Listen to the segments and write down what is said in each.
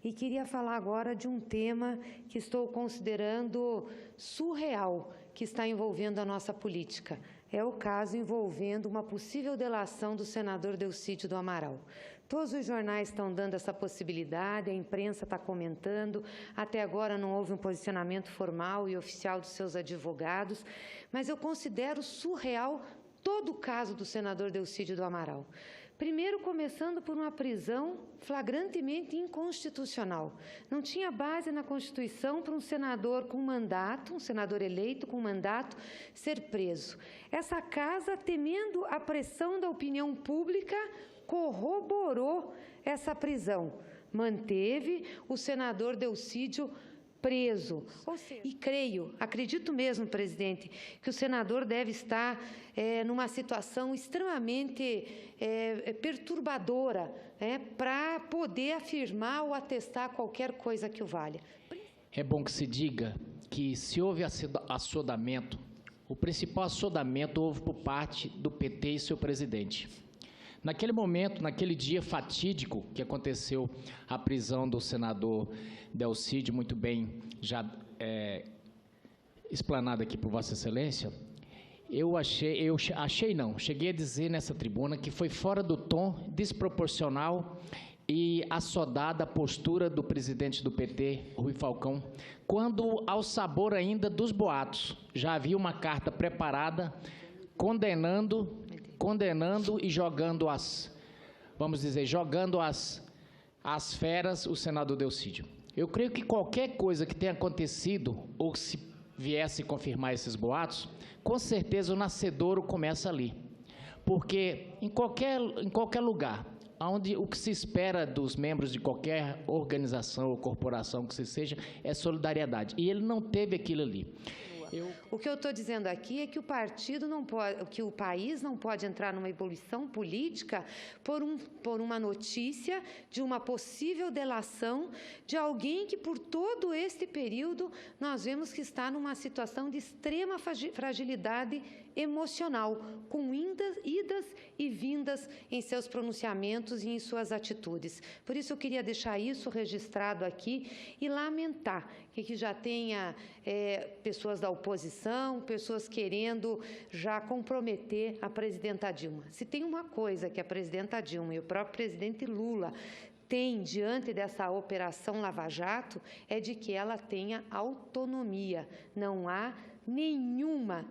e queria falar agora de um tema que estou considerando surreal, que está envolvendo a nossa política. É o caso envolvendo uma possível delação do senador Delcídio do Amaral. Todos os jornais estão dando essa possibilidade, a imprensa está comentando, até agora não houve um posicionamento formal e oficial dos seus advogados, mas eu considero surreal todo o caso do senador Delcídio do Amaral. Primeiro, começando por uma prisão flagrantemente inconstitucional. Não tinha base na Constituição para um senador com mandato, um senador eleito com mandato, ser preso. Essa casa, temendo a pressão da opinião pública, corroborou essa prisão. Manteve o senador Delcídio preso. E acredito mesmo, presidente, que o senador deve estar numa situação extremamente perturbadora para poder afirmar ou atestar qualquer coisa que o valha. É bom que se diga que, se houve assodamento, o principal assodamento houve por parte do PT e seu presidente. Naquele momento, naquele dia fatídico que aconteceu a prisão do senador Delcídio, muito bem já explanado aqui por Vossa Excelência, cheguei a dizer nessa tribuna que foi fora do tom, desproporcional e assodada a postura do presidente do PT, Rui Falcão, quando, ao sabor ainda dos boatos, já havia uma carta preparada condenando e jogando jogando as feras o senador Delcídio. Eu creio que qualquer coisa que tenha acontecido, ou se viesse confirmar esses boatos, com certeza o nascedouro começa ali. Porque em qualquer lugar, onde o que se espera dos membros de qualquer organização ou corporação que seja, é solidariedade. E ele não teve aquilo ali. O que eu estou dizendo aqui é que o partido não pode, que o país não pode entrar numa ebulição política por uma notícia de uma possível delação de alguém que, por todo este período, nós vemos que está numa situação de extrema fragilidade emocional, com idas e vindas em seus pronunciamentos e em suas atitudes. Por isso, eu queria deixar isso registrado aqui e lamentar que já tenha pessoas da oposição, pessoas querendo já comprometer a presidenta Dilma. Se tem uma coisa que a presidenta Dilma e o próprio presidente Lula tem diante dessa operação Lava Jato, é de que ela tenha autonomia. Não há nenhuma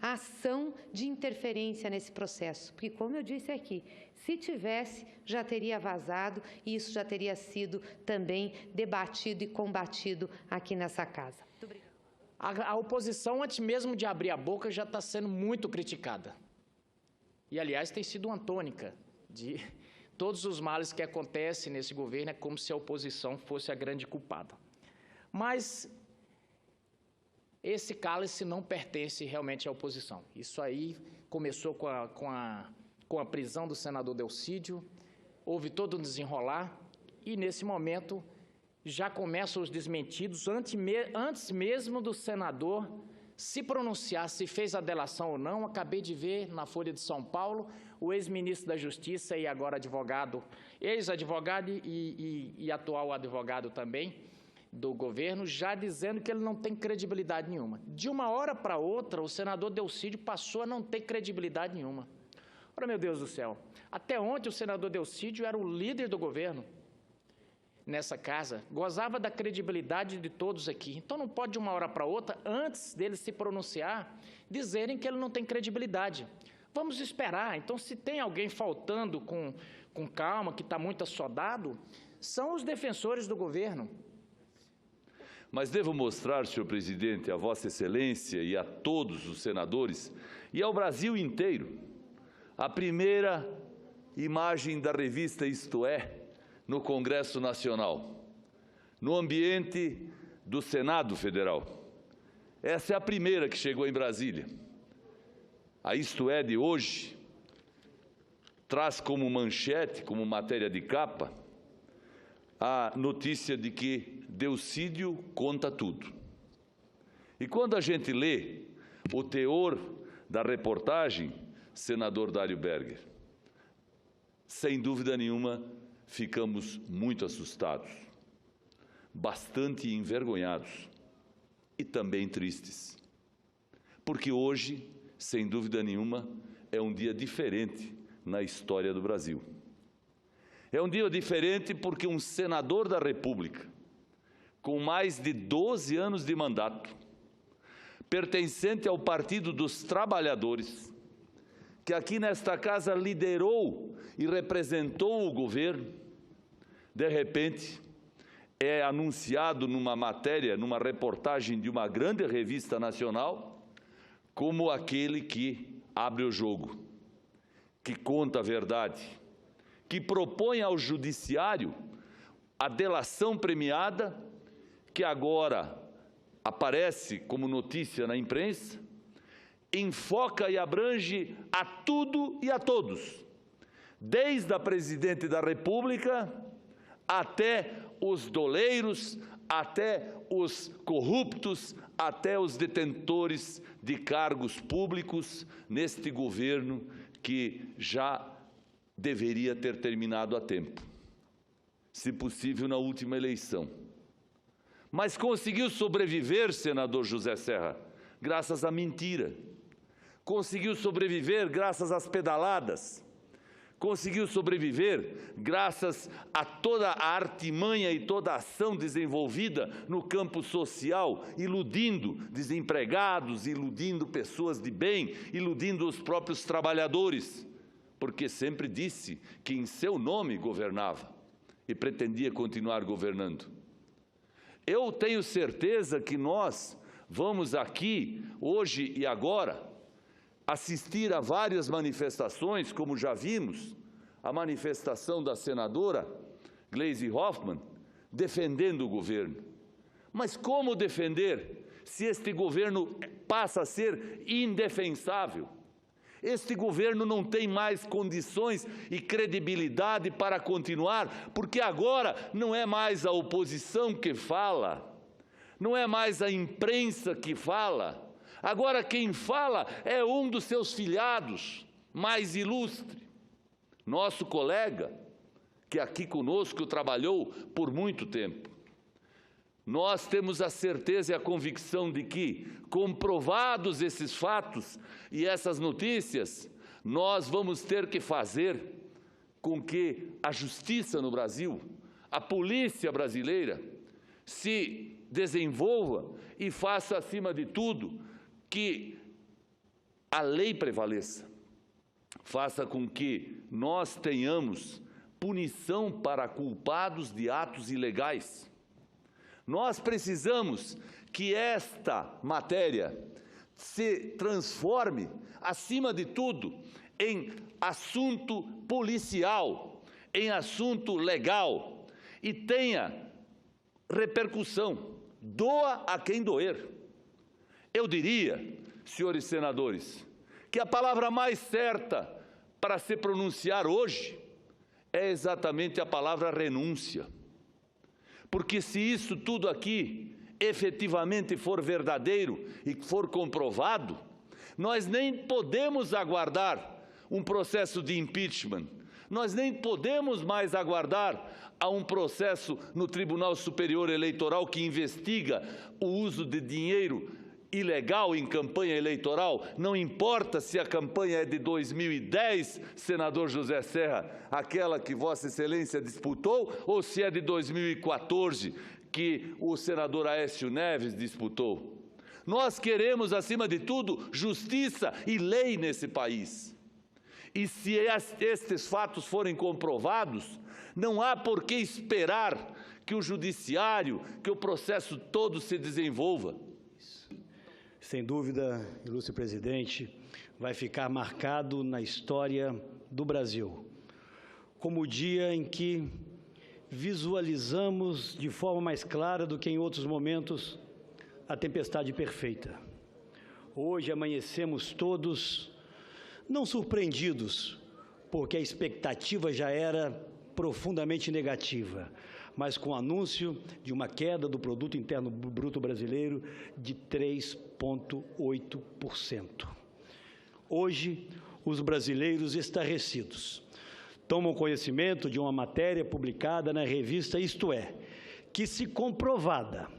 ação de interferência nesse processo. Porque, como eu disse aqui, se tivesse, já teria vazado e isso já teria sido também debatido e combatido aqui nessa casa. Muito obrigada. A oposição, antes mesmo de abrir a boca, já está sendo muito criticada. E, aliás, tem sido uma tônica de todos os males que acontecem nesse governo, é como se a oposição fosse a grande culpada. Mas esse cálice não pertence realmente à oposição. Isso aí começou com a prisão do senador Delcídio, houve todo um desenrolar, e nesse momento já começam os desmentidos antes mesmo do senador se pronunciar se fez a delação ou não. Acabei de ver na Folha de São Paulo o ex-ministro da Justiça e agora advogado, ex-advogado e atual advogado também do governo, já dizendo que ele não tem credibilidade nenhuma. De uma hora para outra, o senador Delcídio passou a não ter credibilidade nenhuma. Ora, meu Deus do céu, até ontem o senador Delcídio era o líder do governo nessa casa, gozava da credibilidade de todos aqui. Então não pode de uma hora para outra, antes dele se pronunciar, dizerem que ele não tem credibilidade. Vamos esperar. Então, se tem alguém faltando com calma, que está muito assodado, são os defensores do governo. Mas devo mostrar, senhor presidente, a Vossa Excelência e a todos os senadores e ao Brasil inteiro a primeira imagem da revista Isto É no Congresso Nacional, no ambiente do Senado Federal. Essa é a primeira que chegou em Brasília. A Isto É de hoje traz como manchete, como matéria de capa, a notícia de que Delcídio conta tudo. E quando a gente lê o teor da reportagem, senador Dário Berger, sem dúvida nenhuma, ficamos muito assustados, bastante envergonhados e também tristes. Porque hoje, sem dúvida nenhuma, é um dia diferente na história do Brasil. É um dia diferente porque um senador da República, com mais de 12 anos de mandato, pertencente ao Partido dos Trabalhadores, que aqui nesta casa liderou e representou o governo, de repente é anunciado numa matéria, numa reportagem de uma grande revista nacional, como aquele que abre o jogo, que conta a verdade, que propõe ao judiciário a delação premiada, que agora aparece como notícia na imprensa, enfoca e abrange a tudo e a todos, desde a presidente da República até os doleiros, até os corruptos, até os detentores de cargos públicos neste governo que já deveria ter terminado a tempo, se possível na última eleição. Mas conseguiu sobreviver, senador José Serra, graças à mentira. Conseguiu sobreviver graças às pedaladas. Conseguiu sobreviver graças a toda a artimanha e toda a ação desenvolvida no campo social, iludindo desempregados, iludindo pessoas de bem, iludindo os próprios trabalhadores, porque sempre disse que em seu nome governava e pretendia continuar governando. Eu tenho certeza que nós vamos aqui, hoje e agora, assistir a várias manifestações, como já vimos, a manifestação da senadora Gleisi Hoffmann, defendendo o governo. Mas como defender se este governo passa a ser indefensável? Este governo não tem mais condições e credibilidade para continuar, porque agora não é mais a oposição que fala, não é mais a imprensa que fala. Agora quem fala é um dos seus filhados, mais ilustre, nosso colega, que aqui conosco trabalhou por muito tempo. Nós temos a certeza e a convicção de que, comprovados esses fatos e essas notícias, nós vamos ter que fazer com que a justiça no Brasil, a polícia brasileira, se desenvolva e faça, acima de tudo, que a lei prevaleça. Faça com que nós tenhamos punição para culpados de atos ilegais. Nós precisamos que esta matéria se transforme, acima de tudo, em assunto policial, em assunto legal e tenha repercussão, doa a quem doer. Eu diria, senhores senadores, que a palavra mais certa para se pronunciar hoje é exatamente a palavra renúncia. Porque se isso tudo aqui efetivamente for verdadeiro e for comprovado, nós nem podemos aguardar um processo de impeachment, nós nem podemos mais aguardar a um processo no Tribunal Superior Eleitoral que investiga o uso de dinheiro ilegal em campanha eleitoral, não importa se a campanha é de 2010, senador José Serra, aquela que Vossa Excelência disputou, ou se é de 2014, que o senador Aécio Neves disputou. Nós queremos, acima de tudo, justiça e lei nesse país. E se estes fatos forem comprovados, não há por que esperar que o judiciário, que o processo todo se desenvolva. Sem dúvida, ilustre presidente, vai ficar marcado na história do Brasil como o dia em que visualizamos de forma mais clara do que em outros momentos a tempestade perfeita. Hoje amanhecemos todos não surpreendidos, porque a expectativa já era profundamente negativa, mas com o anúncio de uma queda do Produto Interno Bruto Brasileiro de 3,8%. Hoje, os brasileiros estarrecidos tomam conhecimento de uma matéria publicada na revista Isto É, que, se comprovada,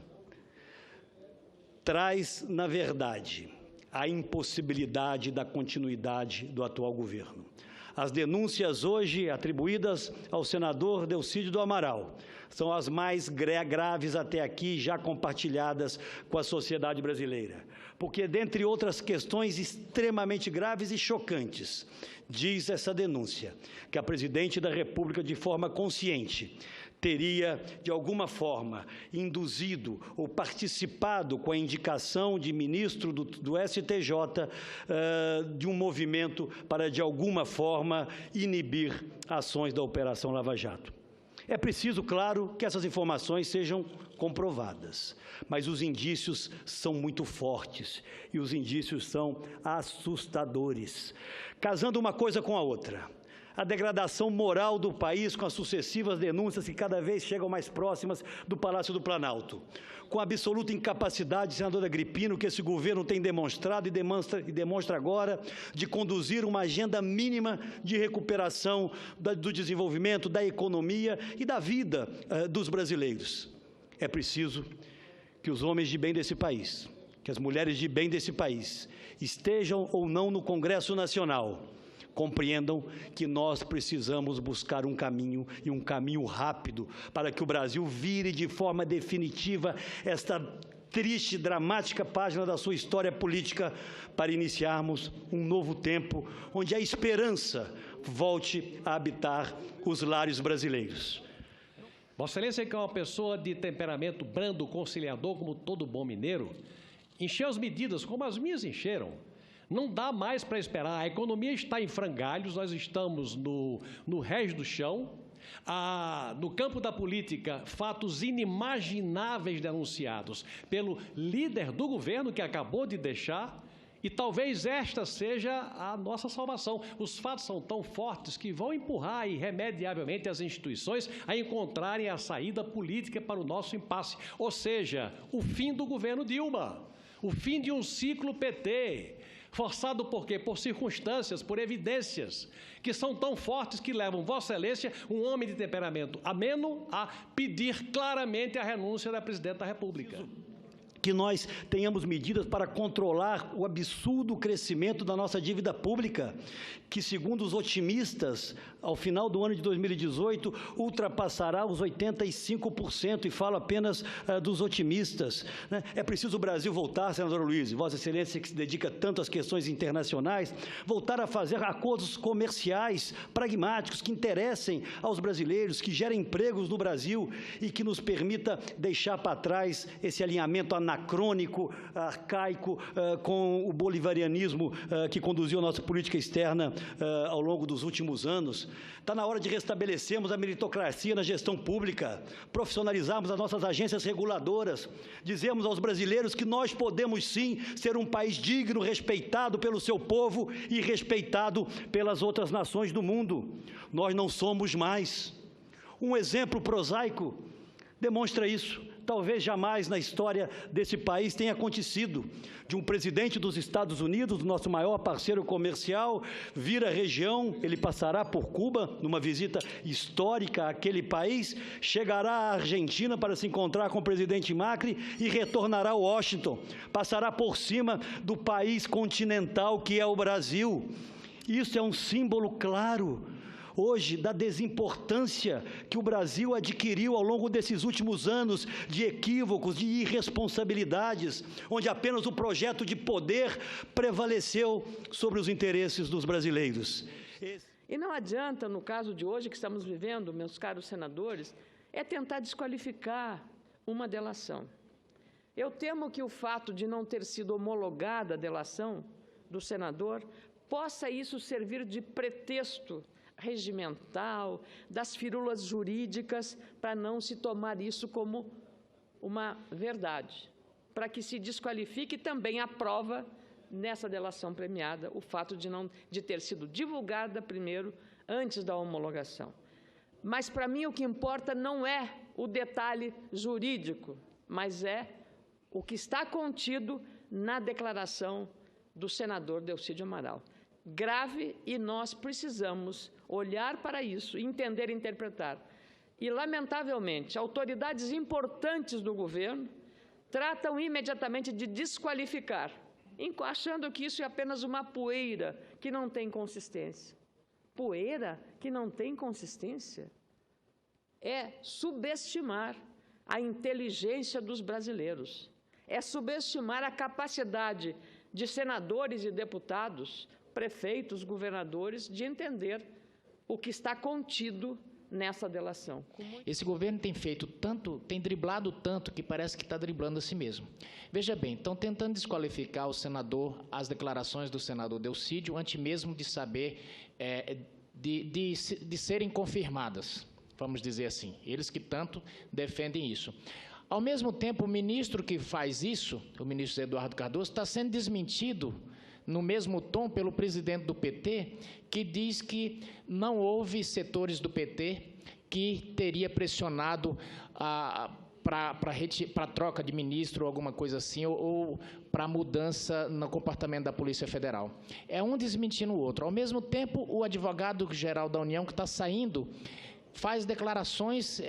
traz, na verdade, a impossibilidade da continuidade do atual governo. As denúncias hoje atribuídas ao senador Delcídio do Amaral são as mais graves até aqui, já compartilhadas com a sociedade brasileira. Porque, dentre outras questões extremamente graves e chocantes, diz essa denúncia que a presidente da República, de forma consciente, teria, de alguma forma, induzido ou participado com a indicação de ministro do STJ de um movimento para, de alguma forma, inibir ações da Operação Lava Jato. É preciso, claro, que essas informações sejam comprovadas, mas os indícios são muito fortes e os indícios são assustadores, casando uma coisa com a outra. A degradação moral do país com as sucessivas denúncias que cada vez chegam mais próximas do Palácio do Planalto, com a absoluta incapacidade, senador Agripino, que esse governo tem demonstrado e demonstra agora, de conduzir uma agenda mínima de recuperação do desenvolvimento, da economia e da vida dos brasileiros. É preciso que os homens de bem desse país, que as mulheres de bem desse país, estejam ou não no Congresso Nacional, compreendam que nós precisamos buscar um caminho, e um caminho rápido, para que o Brasil vire de forma definitiva esta triste, dramática página da sua história política, para iniciarmos um novo tempo, onde a esperança volte a habitar os lares brasileiros. Vossa Excelência, que é uma pessoa de temperamento brando, conciliador, como todo bom mineiro, encheu as medidas como as minhas encheram. Não dá mais para esperar, a economia está em frangalhos, nós estamos no rés do chão, no campo da política, fatos inimagináveis denunciados pelo líder do governo que acabou de deixar, e talvez esta seja a nossa salvação. Os fatos são tão fortes que vão empurrar irremediavelmente as instituições a encontrarem a saída política para o nosso impasse, ou seja, o fim do governo Dilma, o fim de um ciclo PT, forçado por quê? Por circunstâncias, por evidências, que são tão fortes que levam Vossa Excelência, um homem de temperamento ameno, a pedir claramente a renúncia da Presidente da República. Que nós tenhamos medidas para controlar o absurdo crescimento da nossa dívida pública, que, segundo os otimistas, ao final do ano de 2018, ultrapassará os 85%, e falo apenas dos otimistas, né? É preciso o Brasil voltar, senador Luiz, Vossa Excelência, que se dedica tanto às questões internacionais, voltar a fazer acordos comerciais pragmáticos que interessem aos brasileiros, que gerem empregos no Brasil e que nos permita deixar para trás esse alinhamento anacrônico, arcaico, com o bolivarianismo que conduziu a nossa política externa ao longo dos últimos anos. Está na hora de restabelecermos a meritocracia na gestão pública, profissionalizarmos as nossas agências reguladoras, dizermos aos brasileiros que nós podemos sim ser um país digno, respeitado pelo seu povo e respeitado pelas outras nações do mundo. Nós não somos mais. Um exemplo prosaico demonstra isso. Talvez jamais na história desse país tenha acontecido de um presidente dos Estados Unidos, nosso maior parceiro comercial, vir à região, ele passará por Cuba, numa visita histórica àquele país, chegará à Argentina para se encontrar com o presidente Macri e retornará a Washington, passará por cima do país continental que é o Brasil. Isso é um símbolo claro hoje da desimportância que o Brasil adquiriu ao longo desses últimos anos, de equívocos, de irresponsabilidades, onde apenas o projeto de poder prevaleceu sobre os interesses dos brasileiros. E não adianta, no caso de hoje que estamos vivendo, meus caros senadores, é tentar desqualificar uma delação. Eu temo que o fato de não ter sido homologada a delação do senador possa isso servir de pretexto regimental, das firulas jurídicas, para não se tomar isso como uma verdade, para que se desqualifique também a prova nessa delação premiada, o fato de ter sido divulgada primeiro, antes da homologação. Mas, para mim, o que importa não é o detalhe jurídico, mas é o que está contido na declaração do senador Delcídio Amaral. Grave, e nós precisamos olhar para isso, entender e interpretar. E, lamentavelmente, autoridades importantes do governo tratam imediatamente de desqualificar, achando que isso é apenas uma poeira que não tem consistência. Poeira que não tem consistência é subestimar a inteligência dos brasileiros, é subestimar a capacidade de senadores e deputados, prefeitos, governadores, de entender o que está contido nessa delação. Esse governo tem feito tanto, tem driblado tanto, que parece que está driblando a si mesmo. Veja bem, estão tentando desqualificar o senador, as declarações do senador Delcídio, antes mesmo de saber, de serem confirmadas, vamos dizer assim. Eles que tanto defendem isso. Ao mesmo tempo, o ministro que faz isso, o ministro Eduardo Cardoso, está sendo desmentido no mesmo tom pelo presidente do PT, que diz que não houve setores do PT que teria pressionado para a troca de ministro ou alguma coisa assim, ou para mudança no comportamento da Polícia Federal. É um desmentindo o outro. Ao mesmo tempo, o advogado-geral da União, que está saindo, faz declarações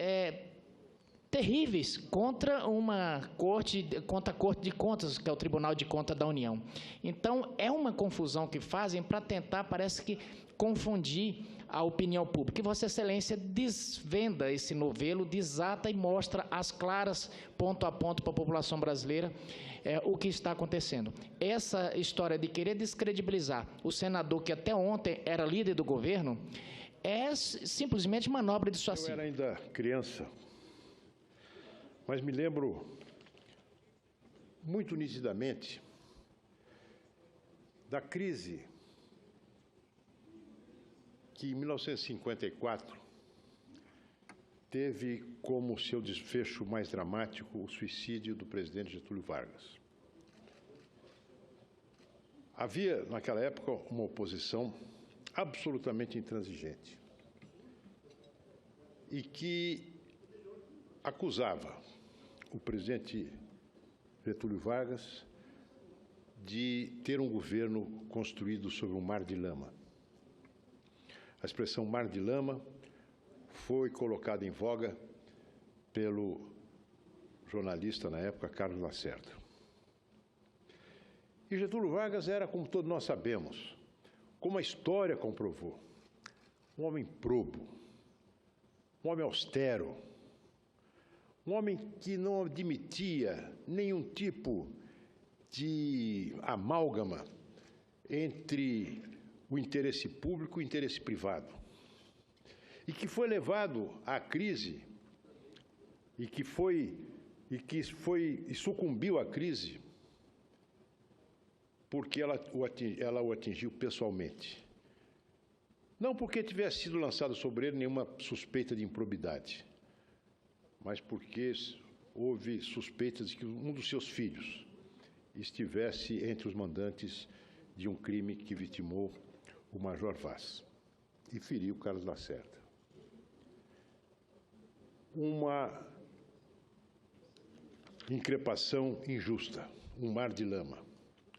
terríveis contra a Corte de Contas, que é o Tribunal de Contas da União. Então, é uma confusão que fazem para tentar, parece que, confundir a opinião pública. E Vossa Excelência desvenda esse novelo, desata e mostra às claras, ponto a ponto, para a população brasileira, o que está acontecendo. Essa história de querer descredibilizar o senador, que até ontem era líder do governo, é simplesmente manobra de suicídio. Eu era ainda criança, mas me lembro muito nitidamente da crise que, em 1954, teve como seu desfecho mais dramático o suicídio do presidente Getúlio Vargas. Havia, naquela época, uma oposição absolutamente intransigente e que acusava o presidente Getúlio Vargas de ter um governo construído sobre um mar de lama. A expressão mar de lama foi colocada em voga pelo jornalista na época, Carlos Lacerda. E Getúlio Vargas era, como todos nós sabemos, como a história comprovou, um homem probo, um homem austero, um homem que não admitia nenhum tipo de amálgama entre o interesse público e o interesse privado. E que foi levado à crise, e sucumbiu à crise, porque ela o atingiu pessoalmente. Não porque tivesse sido lançado sobre ele nenhuma suspeita de improbidade, mas porque houve suspeitas de que um dos seus filhos estivesse entre os mandantes de um crime que vitimou o Major Vaz e feriu Carlos Lacerda. Uma increpação injusta, um mar de lama,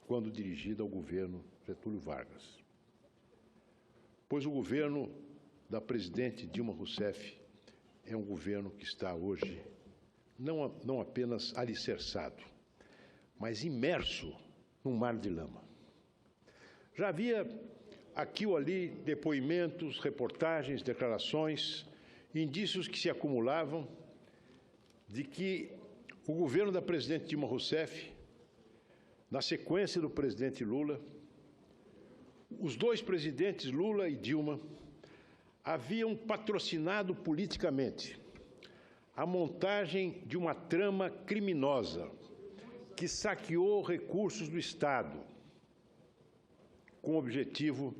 quando dirigida ao governo Getúlio Vargas. Pois o governo da presidente Dilma Rousseff é um governo que está hoje não apenas alicerçado, mas imerso num mar de lama. Já havia aqui ou ali depoimentos, reportagens, declarações, indícios que se acumulavam de que o governo da presidente Dilma Rousseff, na sequência do presidente Lula, os dois presidentes, Lula e Dilma, haviam patrocinado politicamente a montagem de uma trama criminosa que saqueou recursos do Estado com o objetivo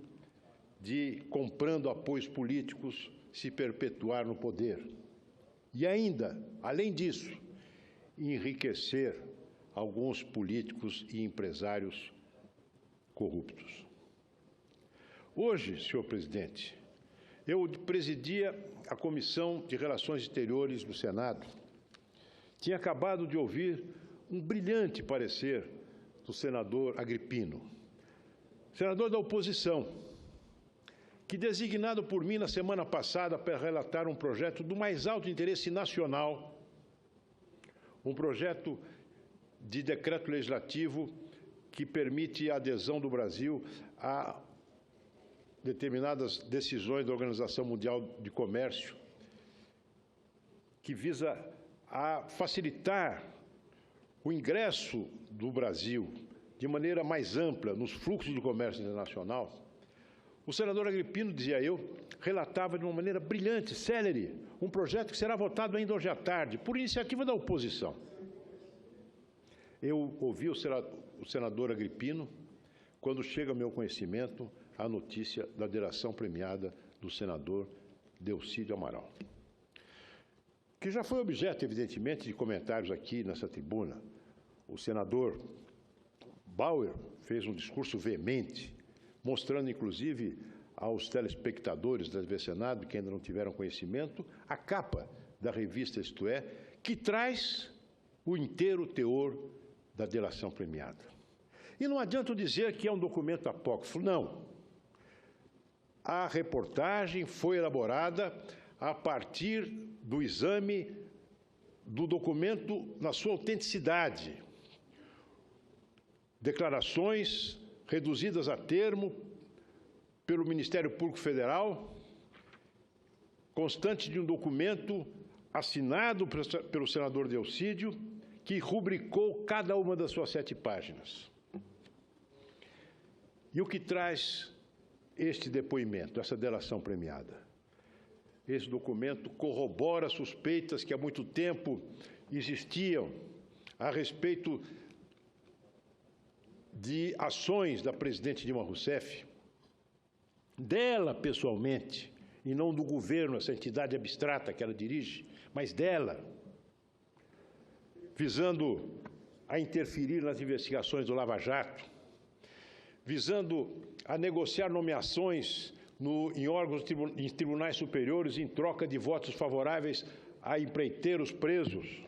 de, comprando apoios políticos, se perpetuar no poder. E ainda, além disso, enriquecer alguns políticos e empresários corruptos. Hoje, senhor presidente, eu presidia a Comissão de Relações Exteriores do Senado. Tinha acabado de ouvir um brilhante parecer do senador Agripino, senador da oposição, que, designado por mim na semana passada para relatar um projeto do mais alto interesse nacional, um projeto de decreto legislativo que permite a adesão do Brasil a determinadas decisões da Organização Mundial de Comércio, que visa a facilitar o ingresso do Brasil de maneira mais ampla nos fluxos do comércio internacional. O senador Agrippino, dizia eu, relatava de uma maneira brilhante, célere, um projeto que será votado ainda hoje à tarde, por iniciativa da oposição. Eu ouvi o senador Agrippino quando chega ao meu conhecimento a notícia da delação premiada do senador Delcídio Amaral, que já foi objeto, evidentemente, de comentários aqui nessa tribuna. O senador Bauer fez um discurso veemente, mostrando, inclusive, aos telespectadores da TV Senado, que ainda não tiveram conhecimento, a capa da revista Isto É, que traz o inteiro teor da delação premiada. E não adianta dizer que é um documento apócrifo, não. A reportagem foi elaborada a partir do exame do documento na sua autenticidade. Declarações reduzidas a termo pelo Ministério Público Federal, constante de um documento assinado pelo senador Delcídio, que rubricou cada uma das suas 7 páginas. E o que traz este depoimento, essa delação premiada? Esse documento corrobora suspeitas que há muito tempo existiam a respeito de ações da presidente Dilma Rousseff, dela pessoalmente, e não do governo, essa entidade abstrata que ela dirige, mas dela, visando a interferir nas investigações do Lava Jato, visando a negociar nomeações em órgãos, em tribunais superiores, em troca de votos favoráveis a empreiteiros presos.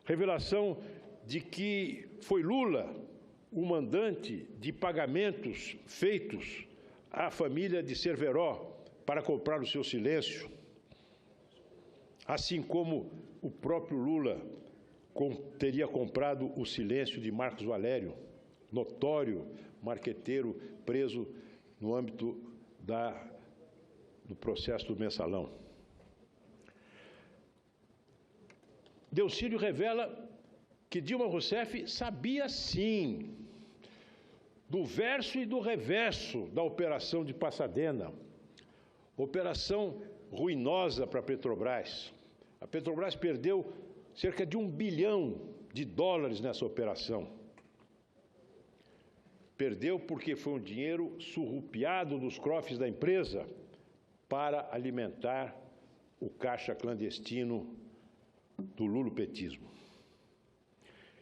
Revelação de que foi Lula o mandante de pagamentos feitos à família de Cerveró para comprar o seu silêncio, assim como o próprio Lula teria comprado o silêncio de Marcos Valério, notório marqueteiro preso no âmbito do processo do Mensalão. Delcídio revela que Dilma Rousseff sabia, sim, do verso e do reverso da operação de Passadena, operação ruinosa para a Petrobras. A Petrobras perdeu cerca de $1 bilhão nessa operação. Perdeu porque foi um dinheiro surrupiado dos cofres da empresa para alimentar o caixa clandestino do lulopetismo.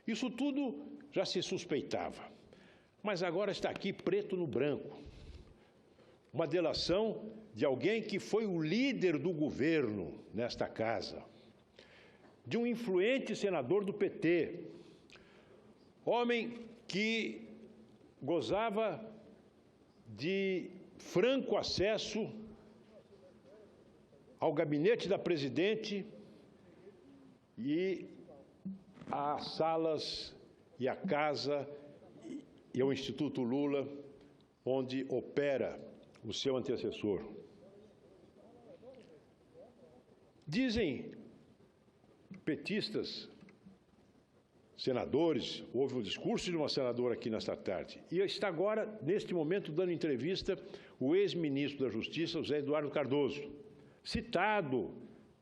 Isso tudo já se suspeitava, mas agora está aqui preto no branco. Uma delação de alguém que foi o líder do governo nesta casa, de um influente senador do PT, homem que gozava de franco acesso ao gabinete da presidente e às salas e à casa e ao Instituto Lula, onde opera o seu antecessor. Dizem petistas, senadores, houve um discurso de uma senadora aqui nesta tarde, e está agora, neste momento, dando entrevista o ex-ministro da Justiça, José Eduardo Cardoso, citado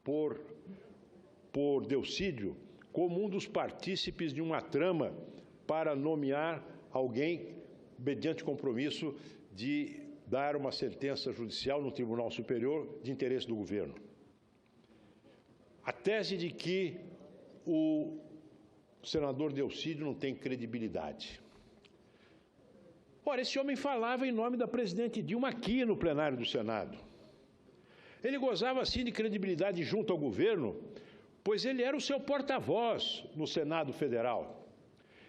por Delcídio como um dos partícipes de uma trama para nomear alguém mediante compromisso de dar uma sentença judicial no Tribunal Superior de interesse do governo. A tese de que o senador Delcídio não tem credibilidade. Ora, esse homem falava em nome da presidente Dilma aqui no plenário do Senado. Ele gozava, assim, de credibilidade junto ao governo, pois ele era o seu porta-voz no Senado Federal.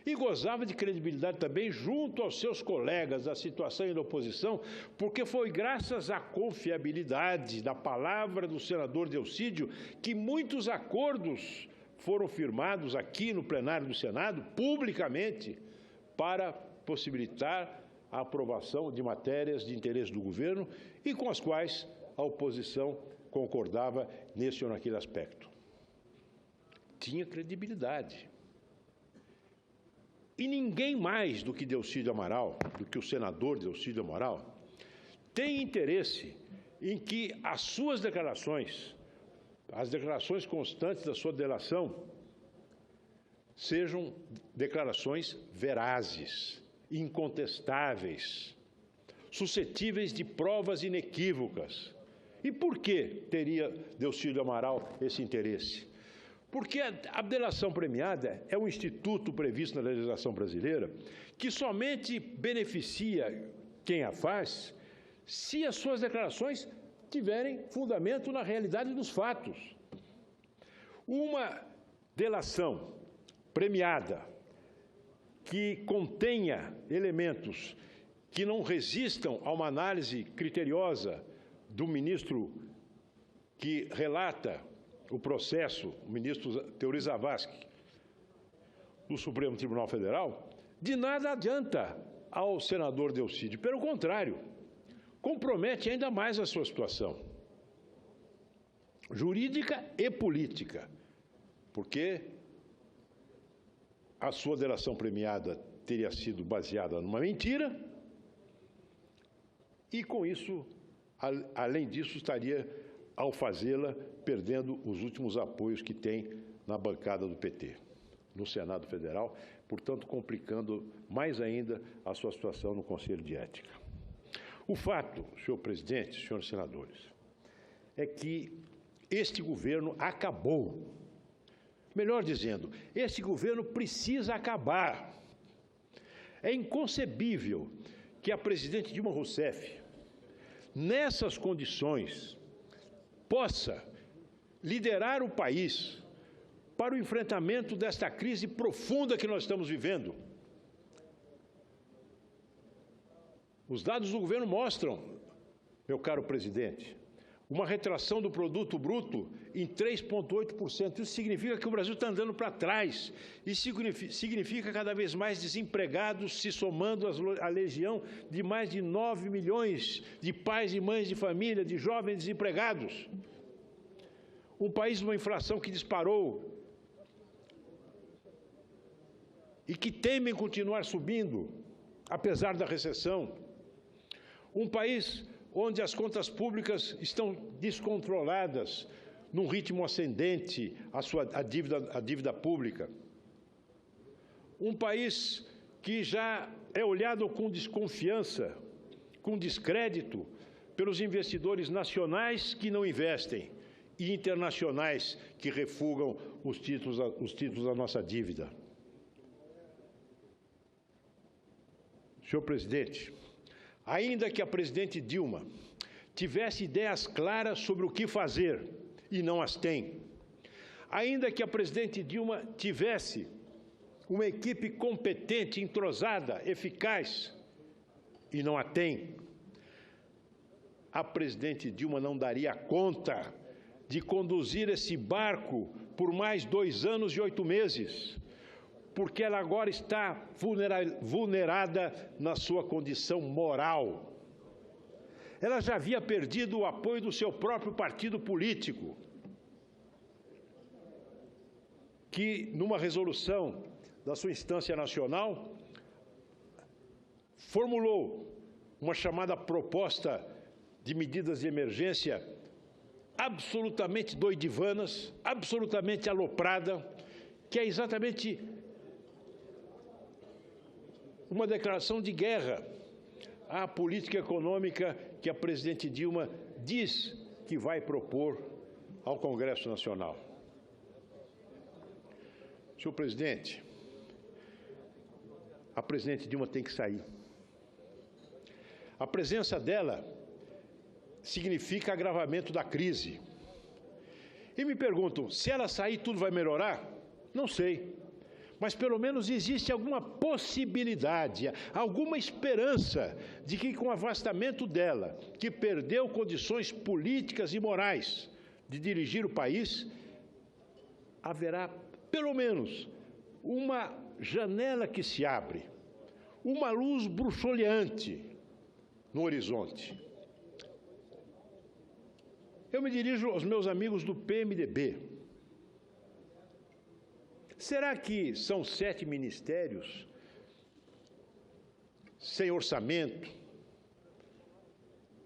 e gozava de credibilidade também junto aos seus colegas da situação e da oposição, porque foi graças à confiabilidade da palavra do senador Delcídio que muitos acordos foram firmados aqui no plenário do Senado, publicamente, para possibilitar a aprovação de matérias de interesse do governo e com as quais a oposição concordava nesse ou naquele aspecto. Tinha credibilidade. E ninguém mais do que Delcídio Amaral, do que o senador Delcídio Amaral, tem interesse em que as suas declarações, as declarações constantes da sua delação, sejam declarações verazes, incontestáveis, suscetíveis de provas inequívocas. E por que teria Delcídio Amaral esse interesse? Porque a delação premiada é um instituto previsto na legislação brasileira que somente beneficia quem a faz se as suas declarações tiverem fundamento na realidade dos fatos. Uma delação premiada que contenha elementos que não resistam a uma análise criteriosa do ministro que relata o processo, o ministro Teori Zavascki, do Supremo Tribunal Federal, de nada adianta ao senador Delcídio. Pelo contrário, compromete ainda mais a sua situação jurídica e política, porque a sua delação premiada teria sido baseada numa mentira e, com isso, além disso, estaria, ao fazê-la, perdendo os últimos apoios que tem na bancada do PT, no Senado Federal, portanto, complicando mais ainda a sua situação no Conselho de Ética. O fato, senhor presidente, senhores senadores, é que este governo acabou. Melhor dizendo, este governo precisa acabar. É inconcebível que a presidente Dilma Rousseff, nessas condições, possa liderar o país para o enfrentamento desta crise profunda que nós estamos vivendo. Os dados do governo mostram, meu caro presidente, uma retração do produto bruto em 3,8%. Isso significa que o Brasil está andando para trás. Isso significa cada vez mais desempregados se somando à legião de mais de 9 milhões de pais e mães de família, de jovens desempregados. Um país numa inflação que disparou e que temem continuar subindo, apesar da recessão. Um país onde as contas públicas estão descontroladas, num ritmo ascendente, a dívida pública. Um país que já é olhado com desconfiança, com descrédito, pelos investidores nacionais que não investem e internacionais que refugam os títulos da nossa dívida. Senhor presidente, ainda que a presidente Dilma tivesse ideias claras sobre o que fazer, e não as tem, ainda que a presidente Dilma tivesse uma equipe competente, entrosada, eficaz, e não a tem, a presidente Dilma não daria conta de conduzir esse barco por mais 2 anos e 8 meses, porque ela agora está vulnerada na sua condição moral. Ela já havia perdido o apoio do seu próprio partido político, que, numa resolução da sua instância nacional, formulou uma chamada proposta de medidas de emergência absolutamente doidivanas, absolutamente aloprada, que é exatamente uma declaração de guerra à política econômica que a presidente Dilma diz que vai propor ao Congresso Nacional. Senhor presidente, a presidente Dilma tem que sair. A presença dela significa agravamento da crise. E me perguntam, se ela sair, tudo vai melhorar? Não sei. mas pelo menos existe alguma possibilidade, alguma esperança de que com o afastamento dela, que perdeu condições políticas e morais de dirigir o país, haverá pelo menos uma janela que se abre, uma luz bruxuleante no horizonte. Eu me dirijo aos meus amigos do PMDB. Será que são 7 ministérios sem orçamento,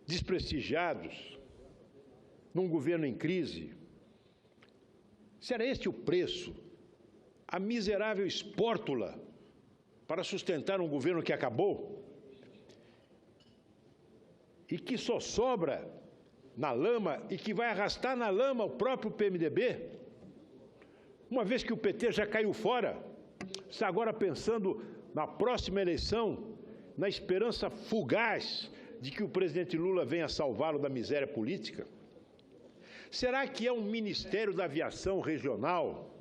desprestigiados, num governo em crise? Será este o preço, a miserável espórtula para sustentar um governo que acabou e que só sobra na lama e que vai arrastar na lama o próprio PMDB? Uma vez que o PT já caiu fora, está agora pensando na próxima eleição, na esperança fugaz de que o presidente Lula venha salvá-lo da miséria política? Será que é um Ministério da Aviação Regional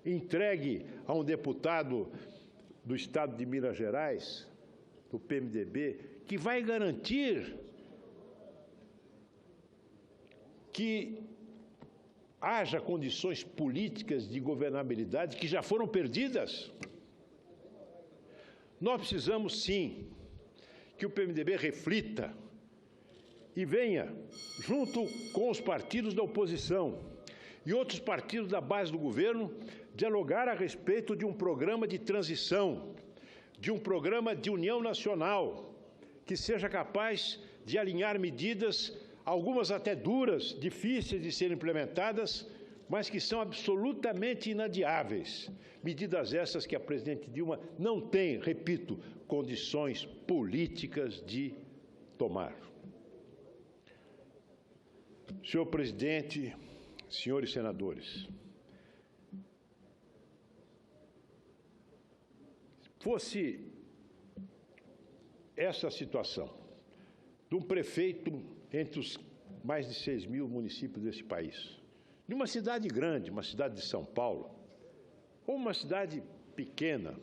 entregue a um deputado do Estado de Minas Gerais, do PMDB, que vai garantir que haja condições políticas de governabilidade que já foram perdidas? Nós precisamos, sim, que o PMDB reflita e venha, junto com os partidos da oposição e outros partidos da base do governo, dialogar a respeito de um programa de transição, de um programa de união nacional, que seja capaz de alinhar medidas, algumas até duras, difíceis de serem implementadas, mas que são absolutamente inadiáveis. Medidas essas que a presidente Dilma não tem, repito, condições políticas de tomar. Senhor presidente, senhores senadores, fosse essa situação de um prefeito entre os mais de 6 mil municípios desse país, de uma cidade grande, uma cidade de São Paulo, ou uma cidade pequena,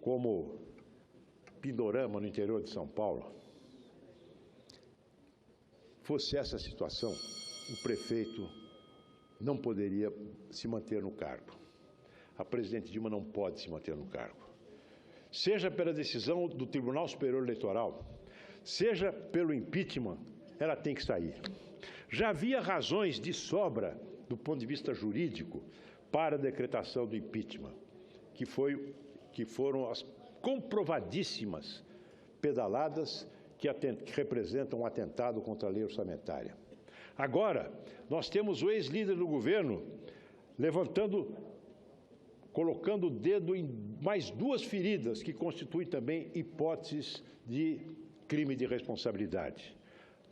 como Pindorama, no interior de São Paulo, fosse essa situação, o prefeito não poderia se manter no cargo. A presidente Dilma não pode se manter no cargo. Seja pela decisão do Tribunal Superior Eleitoral, seja pelo impeachment, ela tem que sair. Já havia razões de sobra, do ponto de vista jurídico, para a decretação do impeachment, que foram as comprovadíssimas pedaladas que representam um atentado contra a lei orçamentária. Agora, nós temos o ex-líder do governo colocando o dedo em mais 2 feridas que constituem também hipóteses de crime de responsabilidade.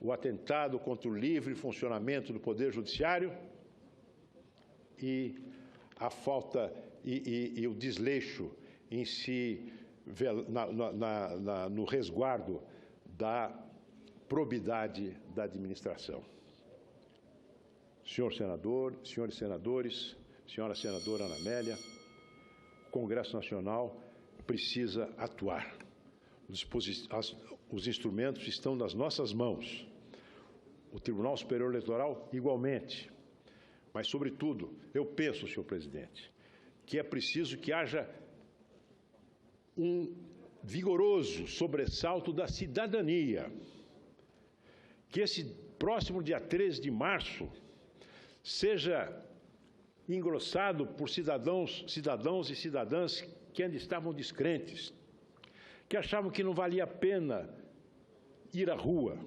O atentado contra o livre funcionamento do Poder Judiciário e a falta e o desleixo em si no resguardo da probidade da administração. Senhor senador, senhores senadores, senhora senadora Ana Amélia, o Congresso Nacional precisa atuar. Os instrumentos estão nas nossas mãos. O Tribunal Superior Eleitoral, igualmente. Mas, sobretudo, eu penso, senhor presidente, que é preciso que haja um vigoroso sobressalto da cidadania, que esse próximo dia 13 de março seja engrossado por cidadãos e cidadãs que ainda estavam descrentes, que achavam que não valia a pena ir à rua,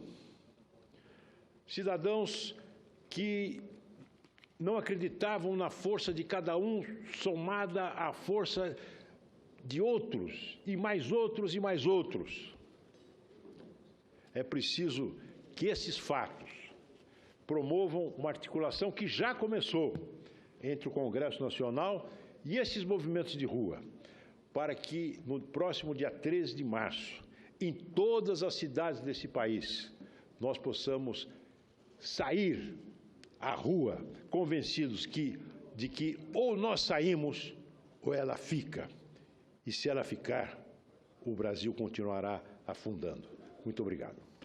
cidadãos que não acreditavam na força de cada um somada à força de outros, e mais outros e mais outros. É preciso que esses fatos promovam uma articulação que já começou entre o Congresso Nacional e esses movimentos de rua, para que no próximo dia 13 de março, em todas as cidades desse país, nós possamos sair à rua convencidos de que ou nós saímos ou ela fica? E se ela ficar, o Brasil continuará afundando. Muito obrigado.